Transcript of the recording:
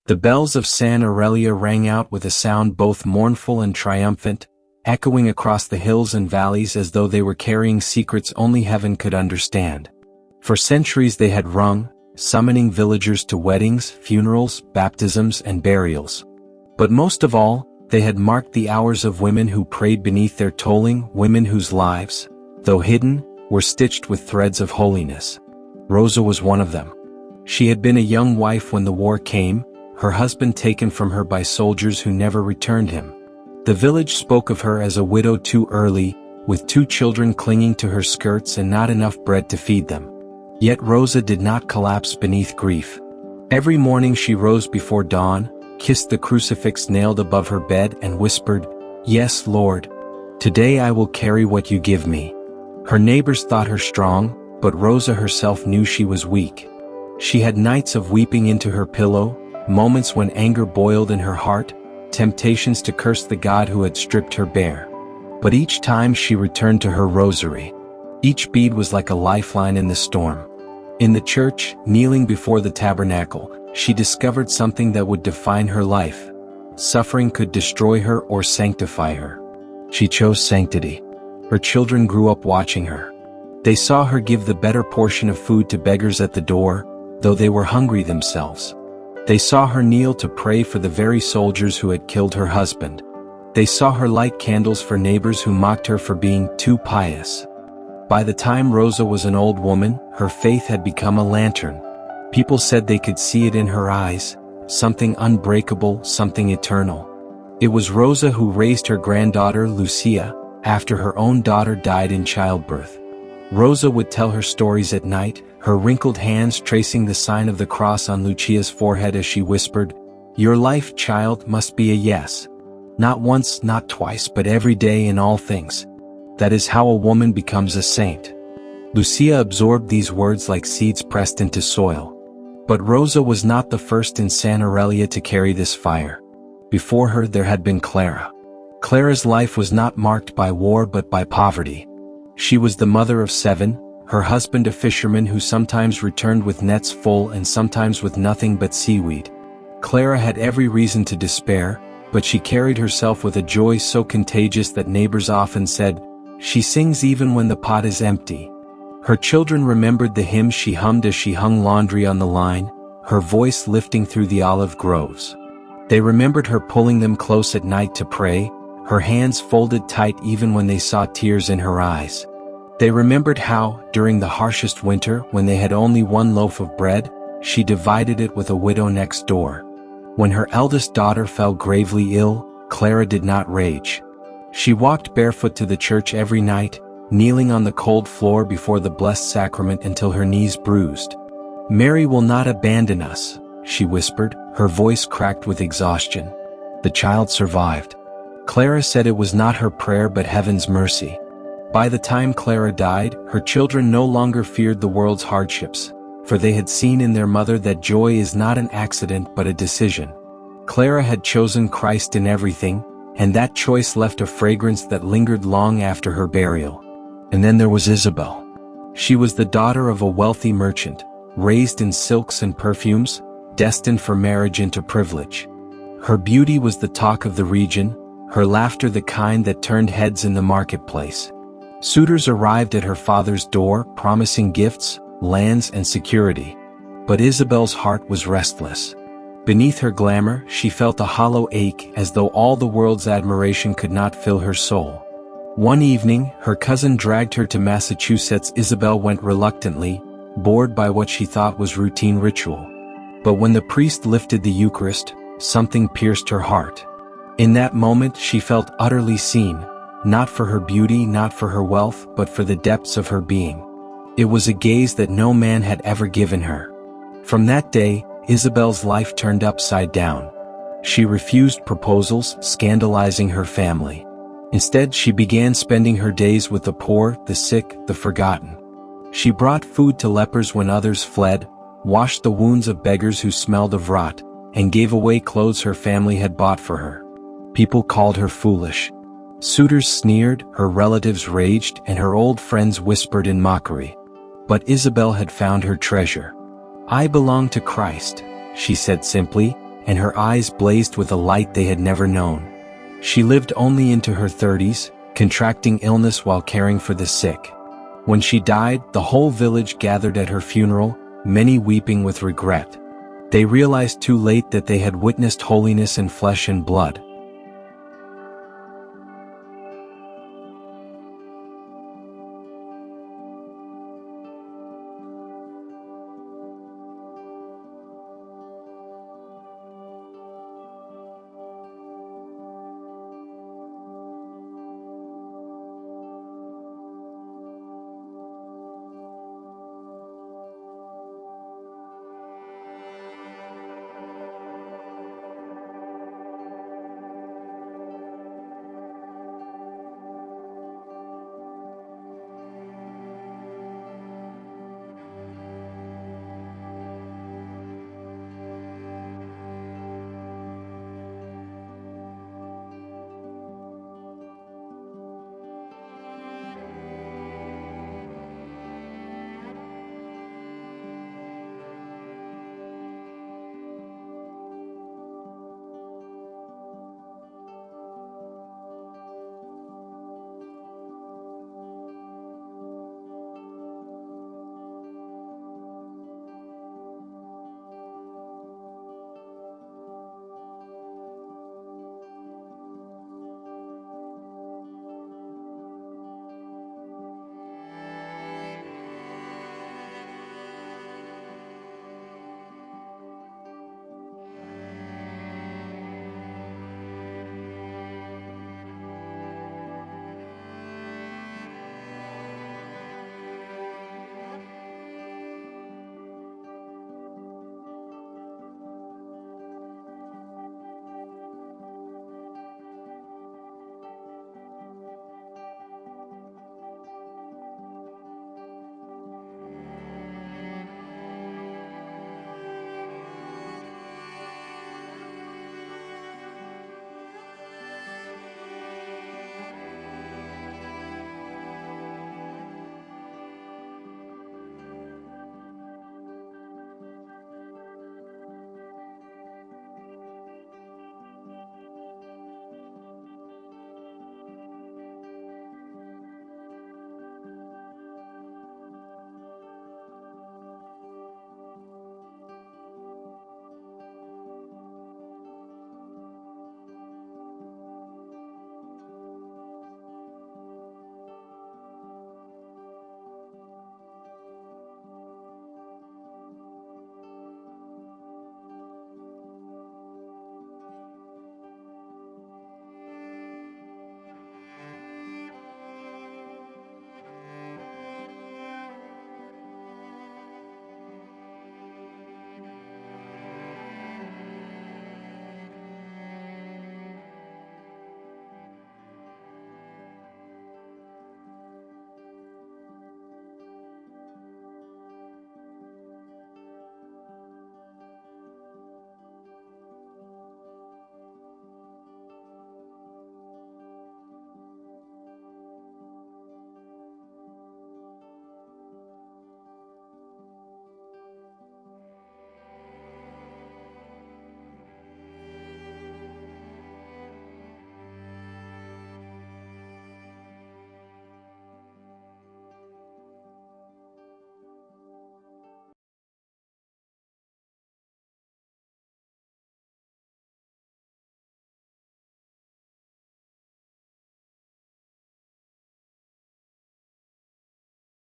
The bells of San Aurelia rang out with a sound both mournful and triumphant, echoing across the hills and valleys as though they were carrying secrets only heaven could understand. For centuries they had rung, summoning villagers to weddings, funerals, baptisms, and burials. But most of all, they had marked the hours of women who prayed beneath their tolling, women whose lives, though hidden, were stitched with threads of holiness. Rosa was one of them. She had been a young wife when the war came, her husband taken from her by soldiers who never returned him. The village spoke of her as a widow too early, with 2 children clinging to her skirts and not enough bread to feed them. Yet Rosa did not collapse beneath grief. Every morning she rose before dawn, kissed the crucifix nailed above her bed and whispered, "Yes, Lord. Today I will carry what you give me." Her neighbors thought her strong, but Rosa herself knew she was weak. She had nights of weeping into her pillow, moments when anger boiled in her heart, temptations to curse the God who had stripped her bare. But each time she returned to her rosary. Each bead was like a lifeline in the storm. In the church, kneeling before the tabernacle, she discovered something that would define her life. Suffering could destroy her or sanctify her. She chose sanctity. Her children grew up watching her. They saw her give the better portion of food to beggars at the door, though they were hungry themselves. They saw her kneel to pray for the very soldiers who had killed her husband. They saw her light candles for neighbors who mocked her for being too pious. By the time Rosa was an old woman, her faith had become a lantern. People said they could see it in her eyes, something unbreakable, something eternal. It was Rosa who raised her granddaughter Lucia, after her own daughter died in childbirth. Rosa would tell her stories at night, her wrinkled hands tracing the sign of the cross on Lucia's forehead as she whispered, "Your life, child, must be a yes. Not once, not twice, but every day in all things. That is how a woman becomes a saint." Lucia absorbed these words like seeds pressed into soil. But Rosa was not the first in San Aurelia to carry this fire. Before her there had been Clara. Clara's life was not marked by war but by poverty. She was the mother of 7, her husband a fisherman who sometimes returned with nets full and sometimes with nothing but seaweed. Clara had every reason to despair, but she carried herself with a joy so contagious that neighbors often said, "She sings even when the pot is empty." Her children remembered the hymns she hummed as she hung laundry on the line, her voice lifting through the olive groves. They remembered her pulling them close at night to pray, her hands folded tight even when they saw tears in her eyes. They remembered how, during the harshest winter, when they had only 1 loaf of bread, she divided it with a widow next door. When her eldest daughter fell gravely ill, Clara did not rage. She walked barefoot to the church every night, kneeling on the cold floor before the blessed sacrament until her knees bruised. "Mary will not abandon us," she whispered, her voice cracked with exhaustion. The child survived. Clara said it was not her prayer but heaven's mercy. By the time Clara died, her children no longer feared the world's hardships, for they had seen in their mother that joy is not an accident but a decision. Clara had chosen Christ in everything, and that choice left a fragrance that lingered long after her burial. And then there was Isabel. She was the daughter of a wealthy merchant, raised in silks and perfumes, destined for marriage into privilege. Her beauty was the talk of the region, her laughter the kind that turned heads in the marketplace. Suitors arrived at her father's door, promising gifts, lands, and security. But Isabel's heart was restless. Beneath her glamour, she felt a hollow ache as though all the world's admiration could not fill her soul. One evening, her cousin dragged her to Massachusetts. Isabel went reluctantly, bored by what she thought was routine ritual. But when the priest lifted the Eucharist, something pierced her heart. In that moment she felt utterly seen, not for her beauty, not for her wealth, but for the depths of her being. It was a gaze that no man had ever given her. From that day, Isabel's life turned upside down. She refused proposals, scandalizing her family. Instead, she began spending her days with the poor, the sick, the forgotten. She brought food to lepers when others fled, washed the wounds of beggars who smelled of rot, and gave away clothes her family had bought for her. People called her foolish. Suitors sneered, her relatives raged, and her old friends whispered in mockery. But Isabel had found her treasure. "I belong to Christ," she said simply, and her eyes blazed with a light they had never known. She lived only into her 30s, contracting illness while caring for the sick. When she died, the whole village gathered at her funeral, many weeping with regret. They realized too late that they had witnessed holiness in flesh and blood.